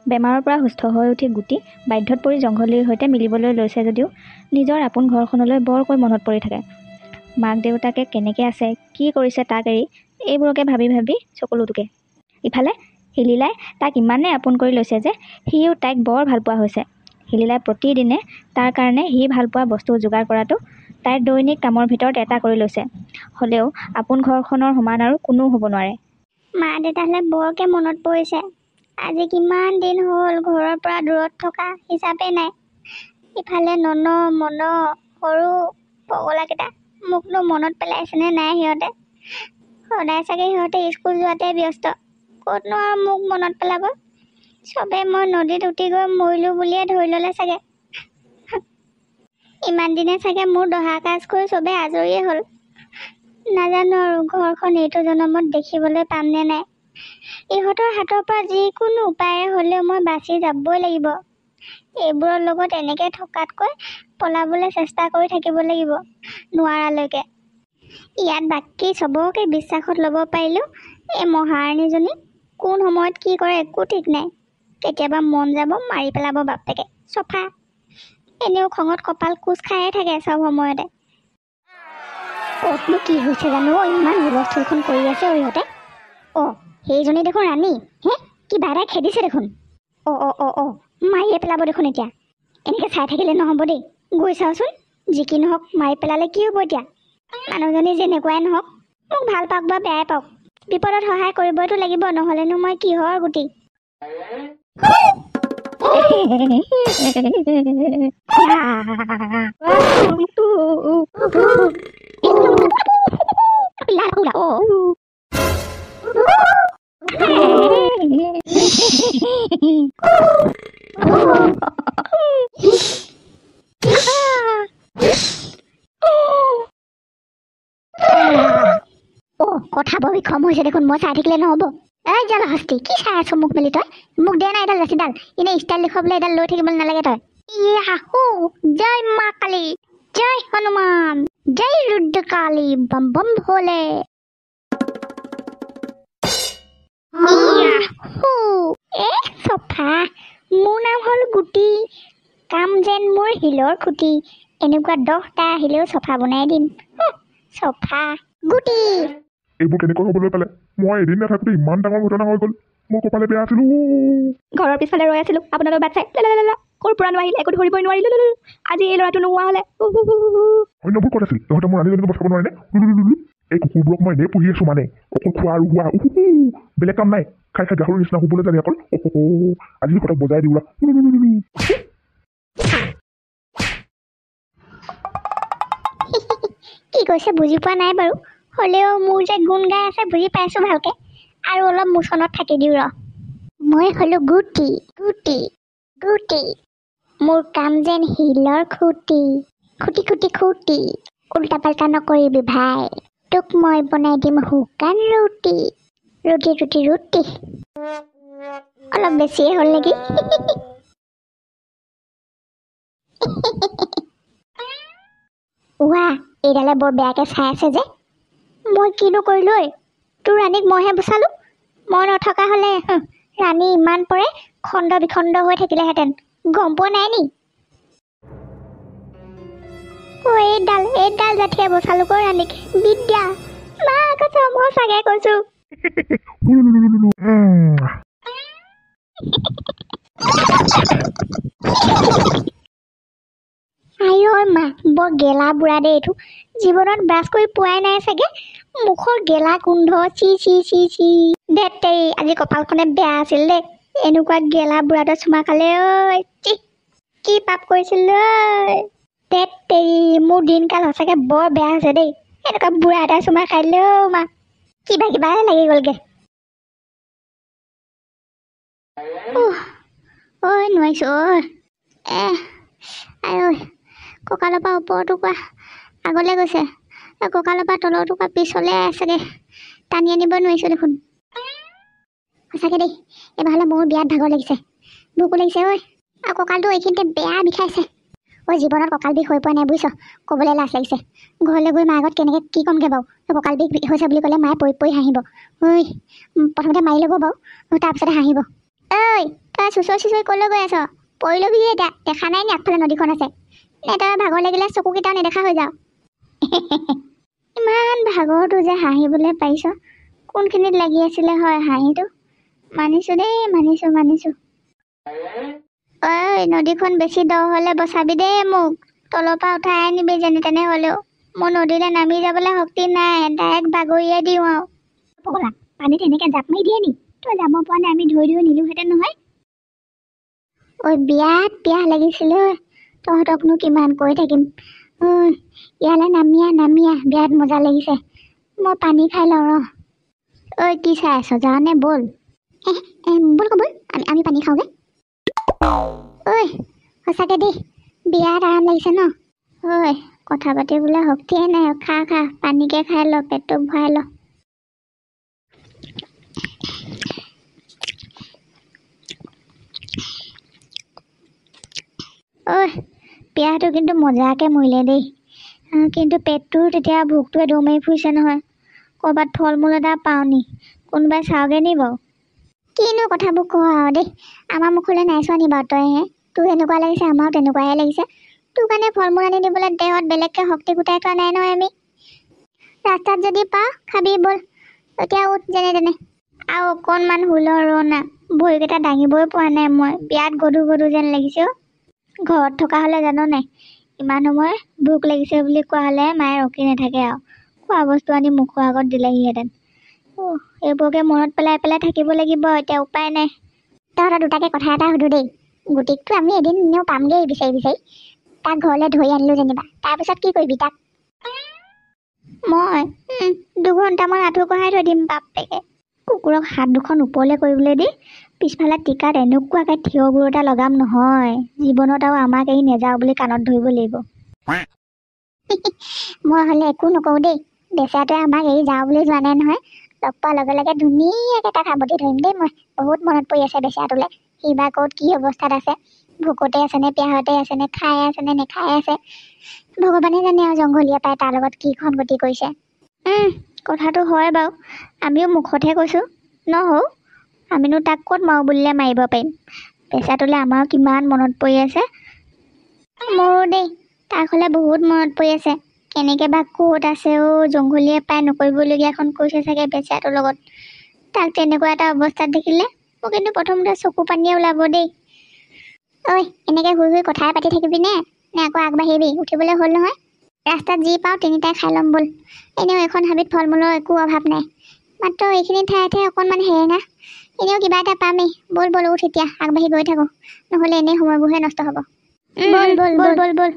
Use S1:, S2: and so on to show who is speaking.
S1: বেমাৰৰ পৰা সুস্থ হৈ উঠি গুটি বাধ্যত পৰি জংঘলীৰ সৈতে মিলিবলৈ লৈছে যদিও নিজৰ আপোন ঘৰখনলৈ বৰকৈ মনত পৰি থাকে। মাক দেউতাকে কেনেকৈ আছে, কি কৰিছে তাক এৰি এইবোৰকে ভাবি ভাবি চকুলো টুকে। ইফালে হিলিলাই তাক ইমানেই আপোন কৰি লৈছে যে সিও তাইক বৰ ভাল পোৱা হৈছে। হিলিলাই প্ৰতিদিনে তাৰ কাৰণে সি ভাল পোৱা বস্তু যোগাৰ কৰাটো তাইৰ দৈনিক কামৰ ভিতৰত এটা কৰি লৈছে। হ'লেও আপোন ঘৰখনৰ সমান আৰু কোনো হ'ব নোৱাৰে।
S2: মা দেউতালৈ বৰকৈ মনত পৰিছে। আজি কিমান দিন হ'ল ঘৰৰ পৰা দূৰত থকা হিচাপে নাই। ইফালে নন মন সৰু পগলাকেইটা মোকনো মনত পেলাইছেনে নাই সিহঁতে। সদায় চাগে সিহঁতে স্কুল যোৱাতে ব্যস্ত, ক'তনো আৰু মোক মনত পেলাব। চবে মই নদীত উটি গৈ মৰিলোঁ বুলিয়ে ধৰি ল'লে চাগে। ইমান দিনে চাগে মোৰ দহা কাজ কৰি চবে আজৰিয়ে হ'ল। নাজানো আৰু ঘৰখন এইটো জনমত দেখিবলৈ পামনে নাই। ইহঁতৰ হাতৰ পৰা যিকোনো উপায়েৰে হ'লেও মই বাচি যাবই লাগিব। এইবোৰৰ লগত এনেকৈ থকাতকৈ পলাবলৈ চেষ্টা কৰি থাকিব লাগিব নোৱাৰালৈকে। ইয়াত বাকী চবকে বিশ্বাসত ল'ব পাৰিলেও এই মহাৰাণীজনী কোন সময়ত কি কৰে একো ঠিক নাই। কেতিয়াবা মন যাব মাৰি পেলাব বাপেকে চফা। এনেও খঙত কপাল কোচ খায়ে থাকে চব সময়তে। ক'তনো কি হৈছে জানো, ইমান হুলস্থুলখন কৰি আছে ইহঁতে। সেইজনী দেখোন ৰাণী, কিবা এটা খেদিছে দেখোন। মাৰিয়ে পেলাব দেখোন এতিয়া। এনেকৈ চাই থাকিলে নহ'ব দেই, গৈ চাওঁচোন। যি কি নহওক মাৰি পেলালে কি হ'ব এতিয়া। মানুহজনী যেনেকুৱাই নহওক, মোক ভাল পাওক বা বেয়াই পাওক, বিপদত সহায় কৰিবইতো লাগিব, নহ'লেনো মই কিহৰ গুটি। কথা বৰ বিক্ষম হৈছে দেখোন, মই চাই থাকিলে নহ'ব। এই জাল হস্তি, কি চাই আছো মোক মেলি তই? মোক দে না এডাল ৰছীডাল, এনেই ষ্টাইল দেখুৱাবলৈ এডাল লৈ থাকিবলৈ নালাগে তই। জয় মা কালী, জয় হনুমান, জয় ৰুদ্ৰকালী, বম বম ভোলে। চফা, মোৰ নাম হ'ল গুটি, কাম যেন মোৰ শিলৰ খুটি। এনেকুৱা 10টা আহিলেও চফা বনাই দিম। চফা গুটি।
S3: এইবোৰ কেনেকৈ হ'বলৈ পালে? মই এদিন নাথাকোঁতে ইমান ডাঙৰ ঘটনা হৈ গ'ল। মই কপালে বেয়া আছিলোঁ।
S1: ঘৰৰ পিছফালে ৰৈ আছিলোঁ আপোনালোক বাট চাই। ক'ৰ পৰা নোৱাৰিলে, একো ধৰিবই নোৱাৰিলোঁ। আজি এই ল'ৰাটো নোহোৱা হ'লে
S3: অন্যবোৰ ক'ত আছিল? তহঁতে মোৰ ৰাণীজনীক বচাব নোৱাৰিনে? এই কুকুৰবোৰক মই এনেই পুহি আছোঁ মানে, অকল খোৱা আৰু হোৱা, বেলেগ কাম নাই। খাই খাই গাহৰিৰ নিচিনা শুবলৈ জানি অকল। আজি সিহঁতক বজাই দিওঁ।
S2: কি কৈছে বুজি পোৱা নাই বাৰু, হ'লেও মোৰ যে গুণ গাই আছে বুজি পাইছোঁ ভালকে। আৰু অলপ মোচনত থাকি দিওঁ ৰ। মই হ'লো গুটি, গুটি, গুটি। মোৰ কাম যেন শিলৰ খুটি, খুটি খুটি খুটি। উল্টা পাল্টা নকৰিবি ভাই, তোক মই বনাই দিম শুকান ৰুটি, ৰুটি ৰুটি ৰুটি। অলপ বেছিয়ে হ'ল নেকি? এইডালে বৰ বেয়াকৈ চাই আছে যে। মই কিনো কৰিলোঁ ঐ? তোৰ ৰাণীক মইহে বচালোঁ। মই নথকা হ'লে ৰাণী ইমান পৰে খণ্ড বিখণ্ড হৈ থাকিলেহেঁতেন, গম পোৱা নাই নি? এইডাল জাতিয়ে বচালোঁ কৈ ৰাণীক। বিদ্যা মা কৈছোঁ, মই চাগে কৈছোঁ। মা বৰ গেলা বুঢ়া দেই এইটো। জীৱনত ব্ৰাছ কৰি পোৱাই নাই চাগে। মুখৰ গেলা গোন্ধ, চি চি চি চি। ধেৎতেৰি, আজি কপালখনে বেয়া আছিল দেই। এনেকুৱা গেলা বুঢ়াটো চুমা খালে ঐ। কি পাপ কৰিছিল ঐ। ধেৎতেৰি, মোৰ দিনকাল সঁচাকৈ বৰ বেয়া হৈছে দেই। এনেকুৱা বুঢ়া এটা চুমা খাই দিলে মা। কিবাহে লাগি গ'লগে। নোৱাৰিছোঁ কঁকালৰ পৰা ওপৰৰ টুকুৰা আগলৈ গৈছে, কঁকালৰ পৰা তলৰ টুকুৰা পিছলৈ আছেগৈ। টানি আনিব নোৱাৰিছোঁ দেখোন। সঁচাকৈ দেই, এবাৰ হ'লে মোৰ বিৰাট ভাগৰ লাগিছে, ভোকো লাগিছে ঐ। আৰু কঁকালটো এইখিনিতে বেয়া বিষাইছে। জীৱনত কঁকাল বিষ হৈ পোৱা নাই বুজিছ, ক'বলৈ লাজ লাগিছে। ঘৰলৈ গৈ মাৰ আগত কেনেকৈ কি ক'মগৈ বাৰু? কঁকাল বিষ হৈছে বুলি ক'লে মায়ে পৰি পৰি হাঁহিব। প্ৰথমতে মাৰি ল'ব বাৰু, তাৰপিছতে হাঁহিব। ঐ তই চুচৰি ক'লৈ গৈ আছ? পৰি ল'বি এতিয়া। দেখা নাই নি আগফালে নদীখন আছে? নে তই ভাগৰ লাগিলে চকুকেইটাও নেদেখা হৈ যাওঁ? ইমান ভাগৰটো যে হাঁহিবলৈ পাৰিছ, কোনখিনিত লাগি আছিলে হয় হাঁহিটো? মানিছোঁ দেই, মানিছোঁ। ঐ নদীখন বেছি দ হ'লে বচাবি দেই মোক। তলৰ পৰা উঠাই আনিবি যেনে তেনে হ'লেও। মোৰ নদীলৈ নামি যাবলৈ শক্তি নাই, ডাইৰেক্ট বাগৰিয়ে দিওঁ আৰু। পগলা, পানীত এনেকৈ জাপ মাৰি দিয়ে নি? তই যাব পৰা নাই, আমি ধৰি নিলোহেঁতেন নহয়। ঐ বিৰাট পিয়াহ লাগিছিল ঐ, তহঁতকনো কিমান কৈ থাকিম। ইয়ালৈ নামিয়া, বিৰাট মজা লাগিছে। মই পানী খাই লওঁ ৰ। ঐ কি চাই আছ, যাওঁনে ব'ল? ব'ল আমি পানী খাওঁগৈ। ঐ সঁচাকৈ দেই, বিৰাট আৰাম লাগিছে ন? ঐ কথা পাতিবলৈ শক্তিয়ে নাই। খা পানীকে খাই ল, পেটটো ভৰাই ল। ঐ পিয়াহটো কিন্তু মজাকৈ মৰিলে দেই। কিন্তু পেটটো তেতিয়া ভোকটোৱে দৌৰ মাৰি ফুৰিছে নহয়। ক'ৰবাত ফল মূল এটা পাওঁ নি? কোনোবাই চাওঁগৈ নি বাৰু? কিনো কথাবোৰ কওঁ আৰু দেই। আমাৰ মুখলৈ নাই চোৱা নি বাৰু তইহে? তোৰ এনেকুৱা লাগিছে, আমাৰো তেনেকুৱাহে লাগিছে। তোৰ কাৰণে ফল মূল আনি দিবলৈ দেহত বেলেগকৈ শক্তি গোটাই থোৱা নাই নহয় আমি। ৰাস্তাত যদি পাওঁ খাবি ব'ল। এতিয়া উঠ যেনে তেনে। আৰু অকণমান হুলৰ ৰ না, ভৰিকেইটা দাঙিবই পৰা নাই মই। বিৰাট গধু যেন লাগিছে অ'। ঘৰত থকা হ'লে জানো নাই, ইমান সময় ভোক লাগিছে বুলি কোৱা হ'লে মায়ে ৰখি নাথাকে আৰু খোৱা বস্তু আনি মুখৰ আগত দিলেহিহেঁতেন। এইবোৰকে মনত পেলাই থাকিব লাগিব এতিয়া, উপায় নাই। তহঁতৰ দুটাকে কথা এটা সুধো দেই। গুটিকটো আমি এদিন এনেও পামগৈ বিচাৰি। তাক ঘৰলৈ ধৰি আনিলোঁ যেনিবা, তাৰপিছত কি কৰিবি তাক? মই 2 ঘণ্টামান আঁঠু কঢ়াই থৈ দিম বাপেকে। কুকুৰক হাত দুখন ওপৰলৈ কৰিবলৈ দি পিছফালে টিকাত এনেকুৱাকৈ থিয় গুৰ এটা লগাম নহয়, জীৱনত আৰু আমাক এৰি নেযাওঁ বুলি কাণত ধৰিব লাগিব। মই হ'লে একো নকওঁ দেই। বেচাটোৱে আমাক এৰি যাওঁ বুলি যোৱা নাই নহয়। লগ পোৱাৰ লগে লগে ধুনীয়াকৈ তাক সাৱটি ধৰিম দেই মই। বহুত মনত পৰি আছে বেচাটোলৈ। সি বা ক'ত কি অৱস্থাত আছে, ভোকতে আছেনে, পিয়াহতে আছেনে, খাই আছেনে নেখাই আছে, ভগৱানে জানে আৰু। জংঘলীয়া পাই তাৰ লগত কি সংগতি কৰিছে। কথাটো হয় বাৰু, আমিও মুখতহে কৈছোঁ নহও। আমিনো তাক ক'ত মাৰোঁ বুলিলে মাৰিব পাৰিম? বেচাটোলৈ আমাৰো কিমান মনত পৰি আছে। মোৰো দেই, তাক হ'লে বহুত মনত পৰি আছে। কেনেকৈ বা ক'ত আছে জংঘলীয়ে পাই নকৰিবলগীয়াখন কৈছে চাগে বেচাটোৰ লগত। তাক তেনেকুৱা এটা অৱস্থাত দেখিলে মোৰ কিন্তু প্ৰথমতে চকু পানীয়ে ওলাব দেই। ঐ এনেকৈ শুই কথাই পাতি থাকিবি নে আকৌ আগবাঢ়িবি? উঠিবলৈ হ'ল নহয়। ৰাস্তাত যি পাওঁ তিনিটাই খাই ল'ম ব'ল। এনেও এইখন হাবিত ফল মূলৰ একো অভাৱ নাই, মাত্ৰ এইখিনি ঠাইতহে অকণমান হেৰেঙা। এনেও কিবা এটা পামেই। ব'ল উঠ এতিয়া, আগবাঢ়ি গৈ থাকোঁ, নহ'লে এনেই সময়বোৰহে নষ্ট হ'ব। ব'ল।